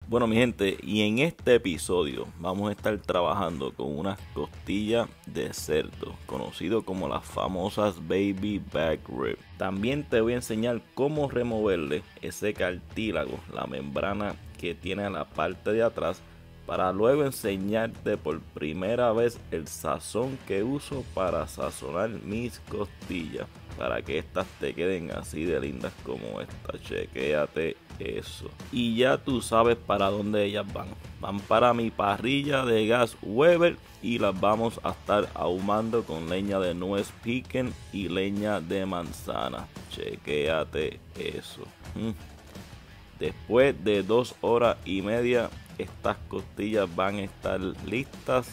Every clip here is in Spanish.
Bueno mi gente, y en este episodio vamos a estar trabajando con unas costillas de cerdo, conocido como las famosas baby back rib. También te voy a enseñar cómo removerle ese cartílago, la membrana que tiene a la parte de atrás, para luego enseñarte por primera vez el sazón que uso para sazonar mis costillas, para que estas te queden así de lindas como esta. Chequéate eso. Y ya tú sabes para dónde ellas van para mi parrilla de gas Weber, y las vamos a estar ahumando con leña de nuez pecan y leña de manzana. Chequéate eso. Después de 2 horas y media, estas costillas van a estar listas,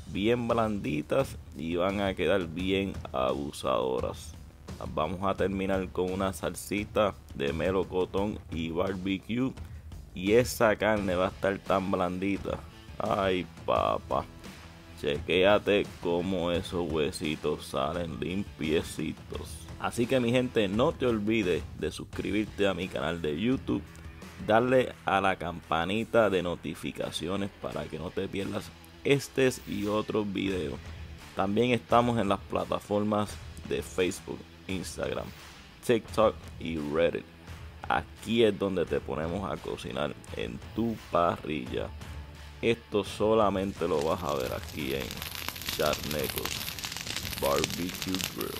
bien blanditas, y van a quedar bien abusadoras. Las vamos a terminar con una salsita de melocotón y barbecue, y esa carne va a estar tan blandita. Ay papá, chequéate cómo esos huesitos salen limpiecitos. Así que mi gente, no te olvides de suscribirte a mi canal de YouTube, darle a la campanita de notificaciones para que no te pierdas estos y otros videos. También estamos en las plataformas de Facebook, Instagram, TikTok y Reddit. Aquí es donde te ponemos a cocinar en tu parrilla. Esto solamente lo vas a ver aquí en Charnecos Barbecue Grill.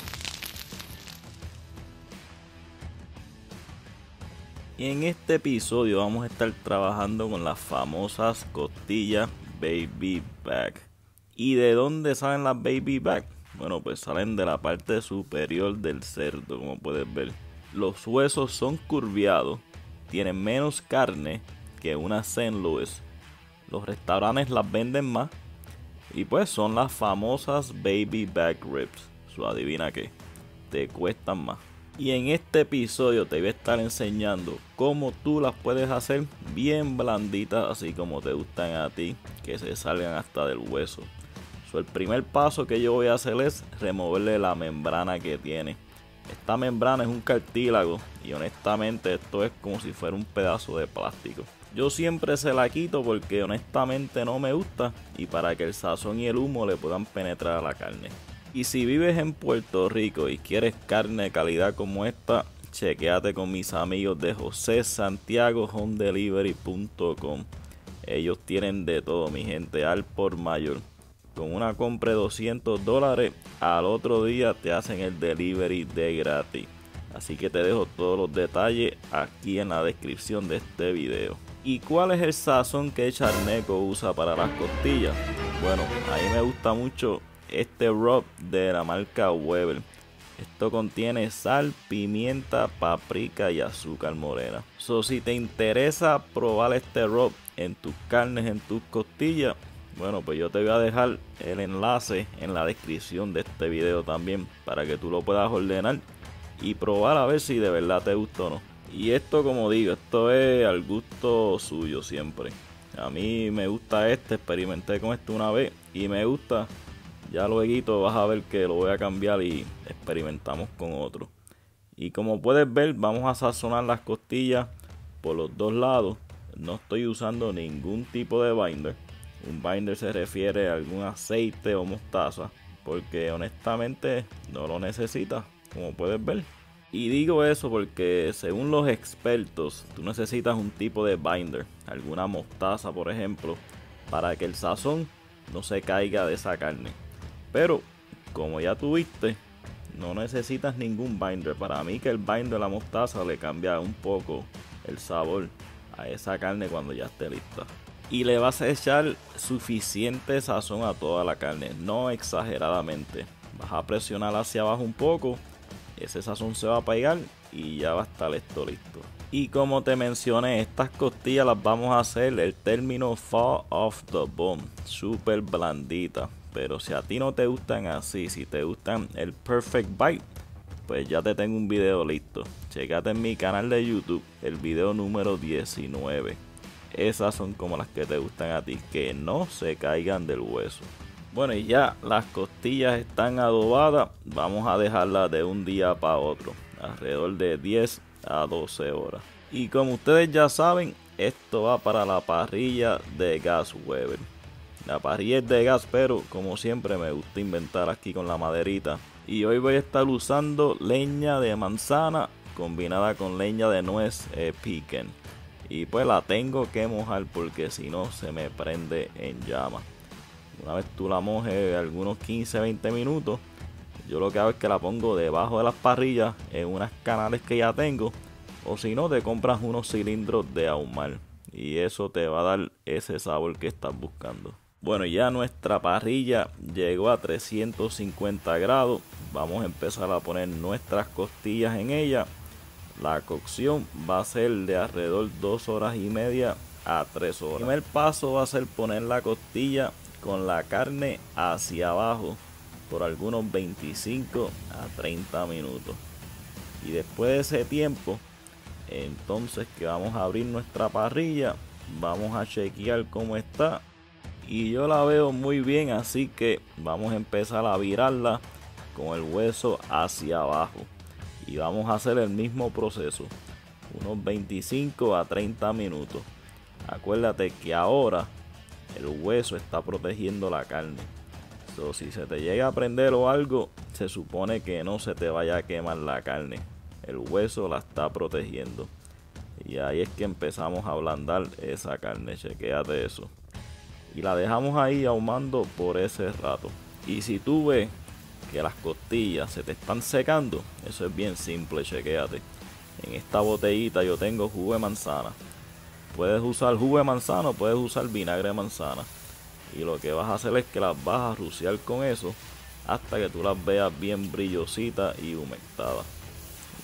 Y en este episodio vamos a estar trabajando con las famosas costillas baby back. ¿Y de dónde salen las baby back? Bueno, pues salen de la parte superior del cerdo, como puedes ver. Los huesos son curviados, tienen menos carne que una St. Louis. Los restaurantes las venden más, y pues son las famosas baby back ribs. Adivina qué, te cuestan más. Y en este episodio te voy a estar enseñando cómo tú las puedes hacer bien blanditas, así como te gustan a ti, que se salgan hasta del hueso. El primer paso que yo voy a hacer es removerle la membrana que tiene. Esta membrana es un cartílago, y honestamente esto es como si fuera un pedazo de plástico. Yo siempre se la quito porque honestamente no me gusta, y para que el sazón y el humo le puedan penetrar a la carne. Y si vives en Puerto Rico y quieres carne de calidad como esta, chequéate con mis amigos de José Santiago HomeDelivery.com. Ellos tienen de todo, mi gente, al por mayor. Con una compra de $200, al otro día te hacen el delivery de gratis. Así que te dejo todos los detalles aquí en la descripción de este video. ¿Y cuál es el sazón que Charneco usa para las costillas? Bueno, a mí me gusta mucho este rub de la marca Weber. Esto contiene sal, pimienta, paprika y azúcar morena. Si te interesa probar este rub en tus carnes, en tus costillas, bueno, pues yo te voy a dejar el enlace en la descripción de este video también, para que tú lo puedas ordenar y probar a ver si de verdad te gusta o no. Y esto, como digo, esto es al gusto suyo siempre. A mí me gusta experimenté con esto una vez y me gusta. Ya luego vas a ver que lo voy a cambiar y experimentamos con otro. Y como puedes ver, vamos a sazonar las costillas por los dos lados. No estoy usando ningún tipo de binder. Un binder se refiere a algún aceite o mostaza, porque honestamente no lo necesitas, como puedes ver. Y digo eso porque según los expertos, tú necesitas un tipo de binder, alguna mostaza por ejemplo, para que el sazón no se caiga de esa carne. Pero como ya tuviste, no necesitas ningún binder. Para mí que el binder de la mostaza le cambia un poco el sabor a esa carne cuando ya esté lista. Y le vas a echar suficiente sazón a toda la carne, no exageradamente. Vas a presionar hacia abajo un poco, ese sazón se va a pegar y ya va a estar esto listo. Y como te mencioné, estas costillas las vamos a hacer el término fall off the bone, súper blandita. Pero si a ti no te gustan así, si te gustan el perfect bite, pues ya te tengo un video listo. Checate en mi canal de YouTube el video número 19. Esas son como las que te gustan a ti, que no se caigan del hueso. Bueno, y ya las costillas están adobadas. Vamos a dejarlas de un día para otro, alrededor de 10 a 12 horas. Y como ustedes ya saben, esto va para la parrilla de gas Weber. La parrilla es de gas, pero como siempre me gusta inventar aquí con la maderita. Y hoy voy a estar usando leña de manzana combinada con leña de nuez pecan. Y pues la tengo que mojar porque si no se me prende en llama. Una vez tú la mojes algunos 15-20 minutos, yo lo que hago es que la pongo debajo de las parrillas en unas canales que ya tengo. O si no, te compras unos cilindros de ahumar y eso te va a dar ese sabor que estás buscando. Bueno, ya nuestra parrilla llegó a 350 grados. Vamos a empezar a poner nuestras costillas en ella. La cocción va a ser de alrededor 2 horas y media a 3 horas. El primer paso va a ser poner la costilla con la carne hacia abajo por algunos 25 a 30 minutos. Y después de ese tiempo, entonces que vamos a abrir nuestra parrilla, vamos a chequear cómo está. Y yo la veo muy bien, así que vamos a empezar a virarla con el hueso hacia abajo. Y vamos a hacer el mismo proceso, unos 25 a 30 minutos. Acuérdate que ahora el hueso está protegiendo la carne. So, si se te llega a prender o algo, se supone que no se te vaya a quemar la carne. El hueso la está protegiendo. Y ahí es que empezamos a ablandar esa carne, chequéate eso. Y la dejamos ahí ahumando por ese rato. Y si tú ves que las costillas se te están secando, eso es bien simple, chequéate. En esta botellita yo tengo jugo de manzana. Puedes usar jugo de manzana o puedes usar vinagre de manzana. Y lo que vas a hacer es que las vas a rociar con eso hasta que tú las veas bien brillositas y humectadas.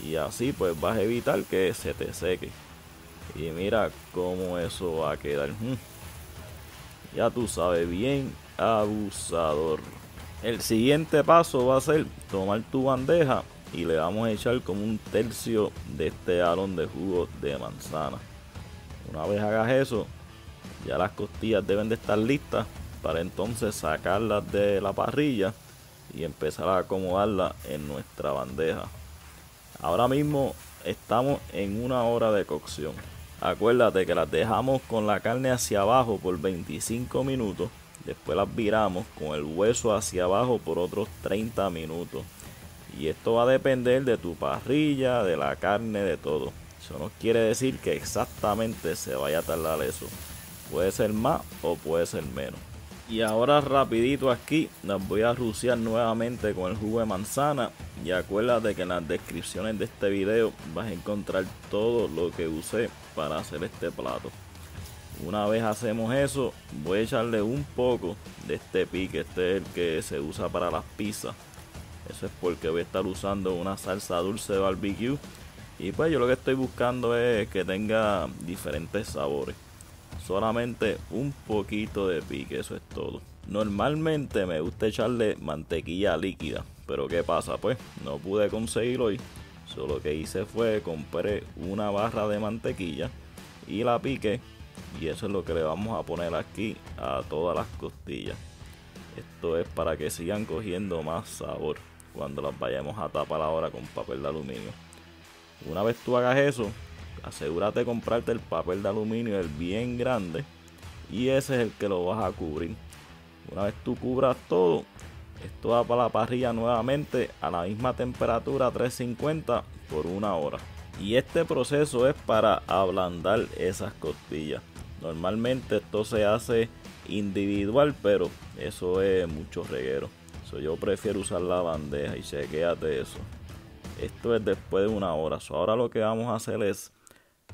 Y así pues vas a evitar que se te seque. Y mira cómo eso va a quedar. Ya tú sabes, bien abusador. El siguiente paso va a ser tomar tu bandeja y le vamos a echar como un tercio de este galón de jugo de manzana. Una vez hagas eso, ya las costillas deben de estar listas para entonces sacarlas de la parrilla y empezar a acomodarlas en nuestra bandeja. Ahora mismo estamos en 1 hora de cocción. Acuérdate que las dejamos con la carne hacia abajo por 25 minutos. Después las viramos con el hueso hacia abajo por otros 30 minutos. Y esto va a depender de tu parrilla, de la carne, de todo. Eso no quiere decir que exactamente se vaya a tardar eso. Puede ser más o puede ser menos. Y ahora rapidito aquí las voy a rociar nuevamente con el jugo de manzana. Y acuérdate que en las descripciones de este video vas a encontrar todo lo que usé para hacer este plato. Una vez hacemos eso, voy a echarle un poco de este pique. Este es el que se usa para las pizzas. Eso es porque voy a estar usando una salsa dulce de barbecue. Y pues yo lo que estoy buscando es que tenga diferentes sabores. Solamente un poquito de pique, eso es todo. Normalmente me gusta echarle mantequilla líquida, pero ¿qué pasa? Pues no pude conseguirlo hoy. Solo que hice fue compré una barra de mantequilla y la piqué. Y eso es lo que le vamos a poner aquí a todas las costillas. Esto es para que sigan cogiendo más sabor cuando las vayamos a tapar ahora con papel de aluminio. Una vez tú hagas eso, asegúrate de comprarte el papel de aluminio, el bien grande, y ese es el que lo vas a cubrir. Una vez tú cubras todo, esto va para la parrilla nuevamente a la misma temperatura 350 por 1 hora. Y este proceso es para ablandar esas costillas. Normalmente esto se hace individual, pero eso es mucho reguero. Yo prefiero usar la bandeja y chequéate eso. Esto es después de 1 hora. Ahora lo que vamos a hacer es,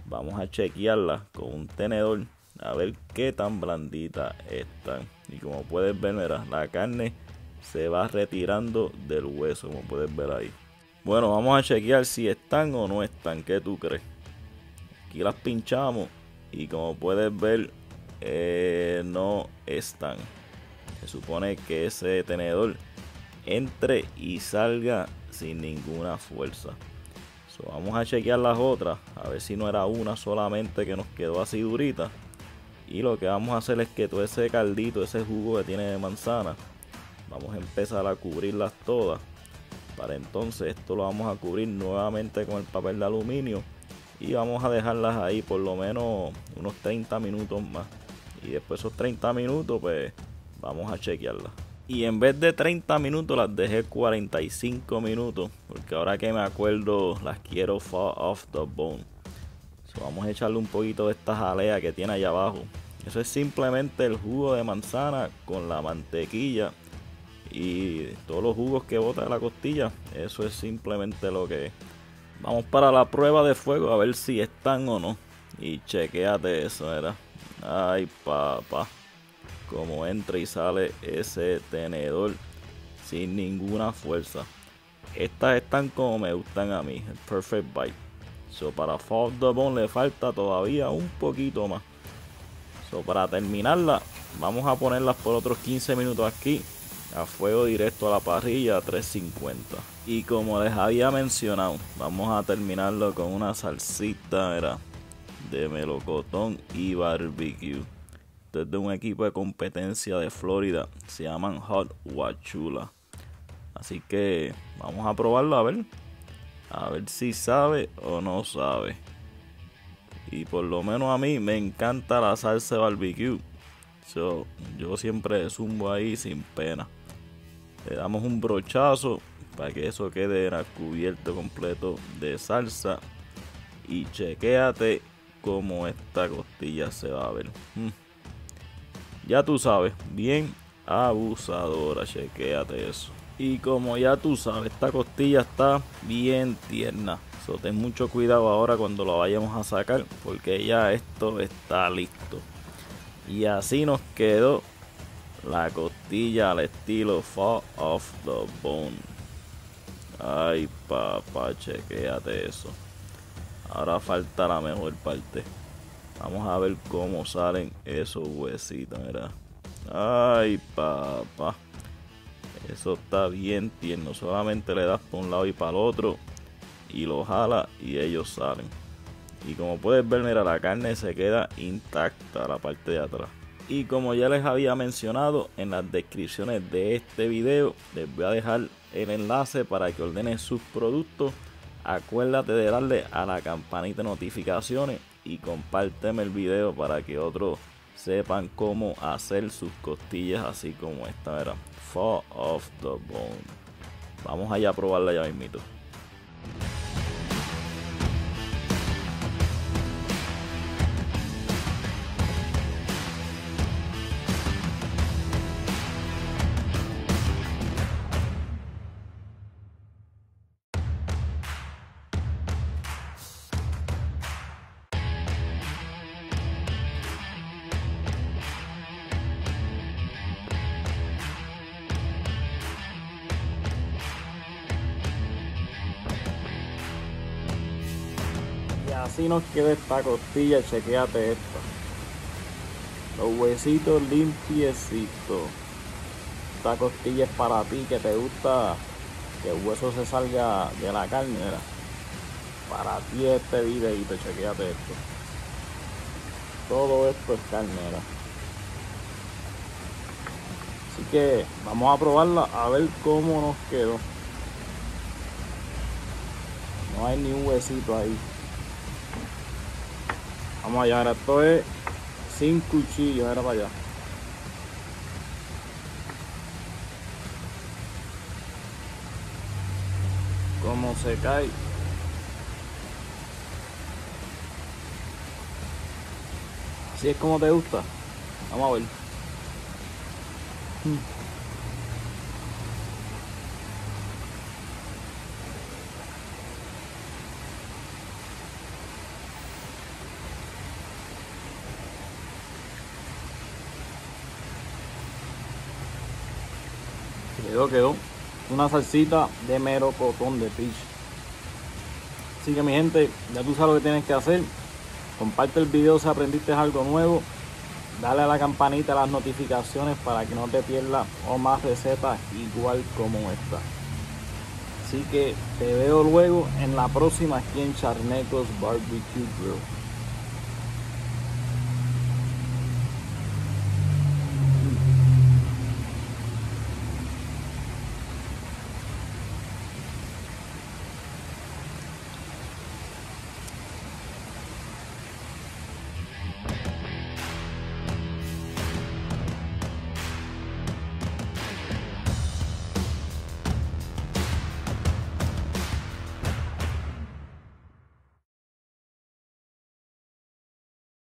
vamos a chequearla con un tenedor a ver qué tan blandita están. Y como puedes ver, mira, la carne se va retirando del hueso, como puedes ver ahí. Bueno, vamos a chequear si están o no están. ¿Qué tú crees? Aquí las pinchamos y como puedes ver, no están. Se supone que ese tenedor entre y salga sin ninguna fuerza. Vamos a chequear las otras, a ver si no era una solamente que nos quedó así durita. Y lo que vamos a hacer es que todo ese caldito, ese jugo que tiene de manzana, vamos a empezar a cubrirlas todas. Para entonces esto lo vamos a cubrir nuevamente con el papel de aluminio y vamos a dejarlas ahí por lo menos unos 30 minutos más. Y después de esos 30 minutos pues vamos a chequearlas. Y en vez de 30 minutos las dejé 45 minutos, porque ahora que me acuerdo las quiero fall off the bone. So, vamos a echarle un poquito de esta jalea que tiene allá abajo. Eso es simplemente el jugo de manzana con la mantequilla y todos los jugos que bota de la costilla. Eso es simplemente lo que es. Vamos para la prueba de fuego a ver si están o no. Y chequéate eso, ¿verdad? Ay, papá. Como entra y sale ese tenedor sin ninguna fuerza. Estas están como me gustan a mí, el Perfect Bite. So, para Fall the Bone le falta todavía un poquito más. So, para terminarla, vamos a ponerlas por otros 15 minutos aquí a fuego directo a la parrilla a 350. Y como les había mencionado, vamos a terminarlo con una salsita, ¿verdad?, de melocotón y barbecue. Esto es de un equipo de competencia de Florida, se llaman Hot Wachula. Así que vamos a probarlo a ver si sabe o no sabe. Y por lo menos a mí me encanta la salsa de barbecue. So, yo siempre zumbo ahí sin pena. Le damos un brochazo para que eso quede cubierto completo de salsa. Y chequéate cómo esta costilla se va a ver. Ya tú sabes, bien abusadora, chequéate eso. Y como ya tú sabes, esta costilla está bien tierna. So, ten mucho cuidado ahora cuando la vayamos a sacar, porque ya esto está listo. Y así nos quedó la costilla al estilo Fall off the Bone. Ay, papá, chequéate eso. Ahora falta la mejor parte. Vamos a ver cómo salen esos huesitos, mira. Ay, papá. Eso está bien tierno. Solamente le das por un lado y para el otro y lo jala y ellos salen. Y como puedes ver, mira, la carne se queda intacta, la parte de atrás. Y como ya les había mencionado, en las descripciones de este video les voy a dejar el enlace para que ordenen sus productos. Acuérdate de darle a la campanita de notificaciones y compárteme el video para que otros sepan cómo hacer sus costillas así como esta, ¿verdad? Fall off the Bone. Vamos allá a probarla ya mismito. Y así nos queda esta costilla, chequéate esta. Los huesitos limpiecitos. Esta costilla es para ti que te gusta que el hueso se salga de la carne, ¿verdad? Para ti este videito, chequéate esto. Todo esto es carne, ¿verdad? Así que vamos a probarla a ver cómo nos quedó. No hay ni un huesito ahí. Vamos allá, ahora esto es sin cuchillo, era para allá. Cómo se cae. Así es como te gusta. Vamos a ver. Quedó una salsita de melocotón de fish. Así que mi gente, ya tú sabes lo que tienes que hacer. Comparte el video si aprendiste algo nuevo. Dale a la campanita, a las notificaciones para que no te pierdas o más recetas igual como esta. Así que te veo luego en la próxima aquí en Charnecos Barbecue Grill.